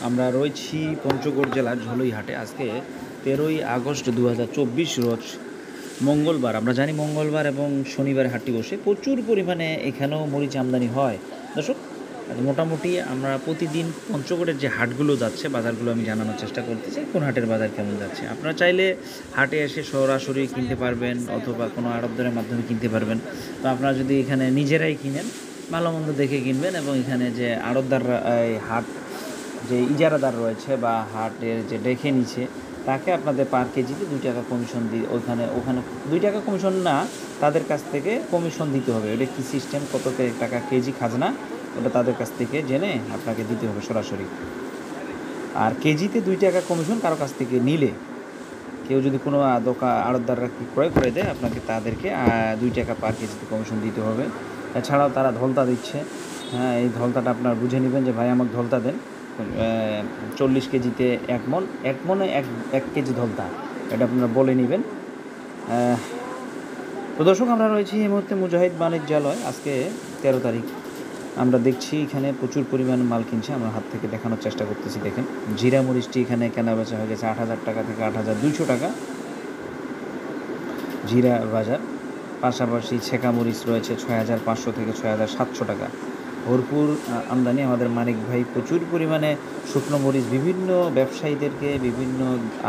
আমরা রয়েছি পঞ্চগড় জেলার ঝলইহাটে। আজকে 13ই আগস্ট 2024 রোজ মঙ্গলবার। আমরা জানি মঙ্গলবার এবং শনিবার হাটটি বসে। প্রচুর পরিমাণে এখানেও মরিচ আমদানি হয়। দর্শক, মোটামুটি আমরা প্রতিদিন পঞ্চগড়ের যে হাটগুলো যাচ্ছে, বাজারগুলো আমি জানানোর চেষ্টা করতেছি কোন হাটের বাজার কেমন যাচ্ছে। আপনারা চাইলে হাটে এসে সরাসরি কিনতে পারবেন অথবা কোনো আড়তদারের মাধ্যমে কিনতে পারবেন। তো আপনারা যদি এখানে নিজেরাই কিনেন, ভালো মন্দ দেখে কিনবেন এবং এখানে যে আড়তদাররা হাট যে ইজারাদার রয়েছে বা হাটের যে দেখে নিচ্ছে তাকে আপনাদের পার কেজিতে 2 টাকা কমিশন দিয়ে ওখানে 2 টাকা কমিশন না, তাদের কাছ থেকে কমিশন দিতে হবে। ওটা কী সিস্টেম, কত টাকা কেজি খাজনা, ওটা তাদের কাছ থেকে জেনে আপনাকে দিতে হবে সরাসরি। আর কেজিতে 2 টাকা কমিশন কারো কাছ থেকে নিলে, কেউ যদি কোনো আড়তদাররা ক্রয় করে দেয়, আপনাকে তাদেরকে 2 টাকা পার কেজিতে কমিশন দিতে হবে। এছাড়াও তারা ধলতা দিচ্ছে। হ্যাঁ, এই ধলতাটা আপনার বুঝে নেবেন যে ভাই আমাকে ধলতা দেন। 40 কেজিতে 1 মণ, 1 মণে 1 কেজি ধলতা, এটা আপনারা বলে নেবেন। তো দর্শক, আমরা রয়েছি এই মুহূর্তে মুজাহিদ বাণিজ্যালয়। আজকে 13 তারিখ। আমরা দেখছি এখানে প্রচুর পরিমাণ মাল কিনছে। আমরা হাত থেকে দেখানোর চেষ্টা করতেছি। দেখেন, জিরা মরিচটি এখানে কেনা বেচা হয়ে গেছে 8,000 টাকা থেকে 8,200 টাকা জিরা বাজার। পাশাপাশি ছেঁকা মরিচ রয়েছে 6,500 থেকে 6,700 টাকা। ভরপুর আমদানি। আমাদের মানিক ভাই প্রচুর পরিমাণে শুকনো মরিচ বিভিন্ন ব্যবসায়ীদেরকে, বিভিন্ন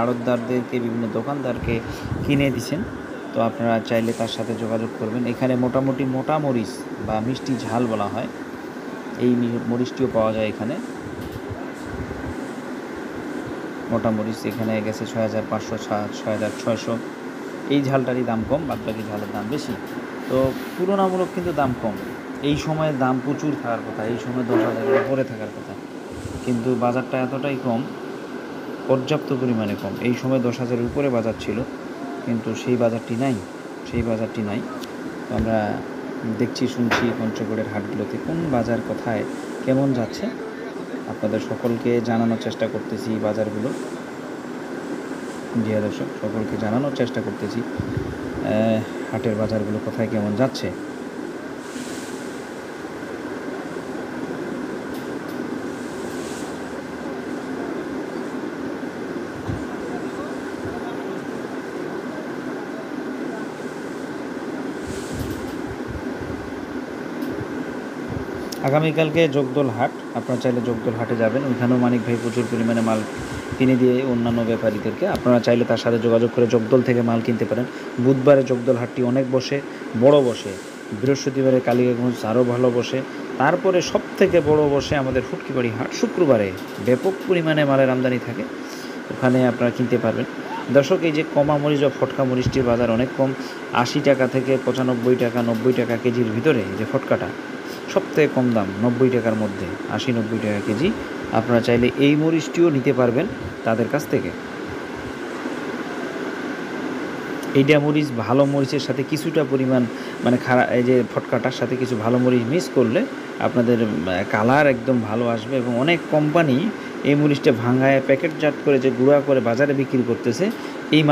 আড়তদারদেরকে, বিভিন্ন দোকানদারকে কিনে দিচ্ছেন। তো আপনারা চাইলে তার সাথে যোগাযোগ করবেন। এখানে মোটামুটি মোটা মরিচ বা মিষ্টি ঝাল বলা হয়, এই মরিচটিও পাওয়া যায় এখানে। মোটা মরিচ এখানে গেছে 6,500, 6,600। এই ঝালটারই দাম কম, বাদবাকি ঝালের দাম বেশি। তো তুলনামূলক কিন্তু দাম কম। এই সময়ে দাম প্রচুর থাকার কথা, এই সময় 10,000-এর উপরে থাকার কথা, কিন্তু বাজারটা এতটাই কম, পর্যাপ্ত পরিমাণে কম। এই সময় 10,000-এর উপরে বাজার ছিল, কিন্তু সেই বাজারটি নাই। তো আমরা দেখছি, শুনছি পঞ্চগড়ের হাটগুলোতে কোন বাজার কোথায় কেমন যাচ্ছে, আপনাদের সকলকে জানানোর চেষ্টা করতেছি। বাজারগুলো, জি দর্শক, সকলকে জানানোর চেষ্টা করতেছি হাটের বাজারগুলো কোথায় কেমন যাচ্ছে। আগামীকালকে জগদল হাট, আপনারা চাইলে জগদল হাটে যাবেন। ওইখানেও মানিক ভাই প্রচুর পরিমাণে মাল কিনে দিয়ে অন্যান্য ব্যাপারীদেরকে, আপনারা চাইলে তার সাথে যোগাযোগ করে জগদল থেকে মাল কিনতে পারেন। বুধবারে জগদল হাটটি অনেক বসে, বড় বসে। বৃহস্পতিবারে কালিকাগঞ্জ আরও ভালো বসে। তারপরে সবথেকে বড় বসে আমাদের ফুটকিবাড়ি হাট শুক্রবারে। ব্যাপক পরিমাণে মালের আমদানি থাকে, ওখানে আপনারা কিনতে পারবেন। দর্শক, এই যে কমা মরিচ বা ফটকা মরিচটির বাজার অনেক কম, 80 টাকা থেকে 95 টাকা, 90 টাকা কেজির ভিতরে। এই যে ফটকাটা সবথেকে কম দাম, 90 টাকার মধ্যে, 80-90 টাকা কেজি। আপনারা চাইলে এই মরিচটিও নিতে পারবেন তাদের কাছ থেকে। এইটা মরিচ ভালো মরিচের সাথে কিছুটা পরিমাণ মানে খারাপ, এই যে ফটকাটার সাথে কিছু ভালো মরিচ মিক্স করলে আপনাদের কালার একদম ভালো আসবে। এবং অনেক কোম্পানি এই মরিচটা ভাঙায় প্যাকেটজাত করে যে গুঁড়া করে বাজারে বিক্রি করতেছে, এই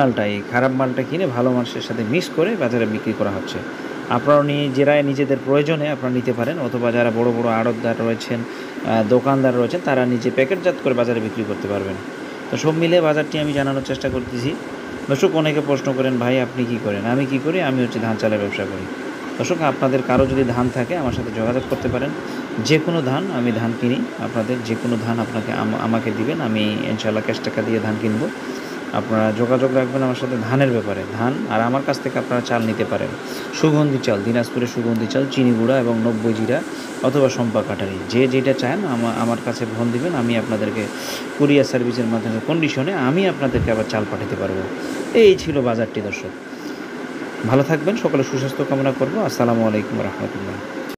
খারাপ মালটা কিনে ভালো মাছের সাথে মিক্স করে বাজারে বিক্রি করা হচ্ছে। আপনারাও নিজেদের প্রয়োজনে আপনারা নিতে পারেন, অথবা যারা বড় বড় আড়তদার রয়েছেন, দোকানদার রয়েছেন, তারা নিজে প্যাকেটজাত করে বাজারে বিক্রি করতে পারবেন। তো সব মিলে বাজারটি আমি জানানোর চেষ্টা করতেছি। দর্শক, অনেকে প্রশ্ন করেন, ভাই আপনি কি করেন? আমি কি করি? আমি ধান চালের ব্যবসা করি। দর্শক, আপনাদের কারো যদি ধান থাকে আমার সাথে যোগাযোগ করতে পারেন। যে কোনো ধান, আমি ধান কিনি। আপনাদের যে কোনো ধান আমাকে দিবেন, আমি ইনশাআল্লাহ ক্যাশ টাকা দিয়ে ধান কিনবো। আপনারা যোগাযোগ রাখবেন আমার সাথে ধানের ব্যাপারে। ধান আর আমার কাছ থেকে আপনারা চাল নিতে পারেন। সুগন্ধি চাল, দিনাজপুরের সুগন্ধি চাল, চিনি গুঁড়া এবং 90 জিরা অথবা সম্পা কাটারি, যে যেটা চান আমার কাছে ফোন দিবেন। আমি আপনাদেরকে কুরিয়ার সার্ভিসের মাধ্যমে কন্ডিশনে আমি আপনাদেরকে আবার চাল পাঠাতে পারবো। এই ছিল বাজারটি। দর্শক, ভালো থাকবেন, সকলে সুস্বাস্থ্য কামনা করবো। আসসালামু আলাইকুম রহমতুল্লাহ।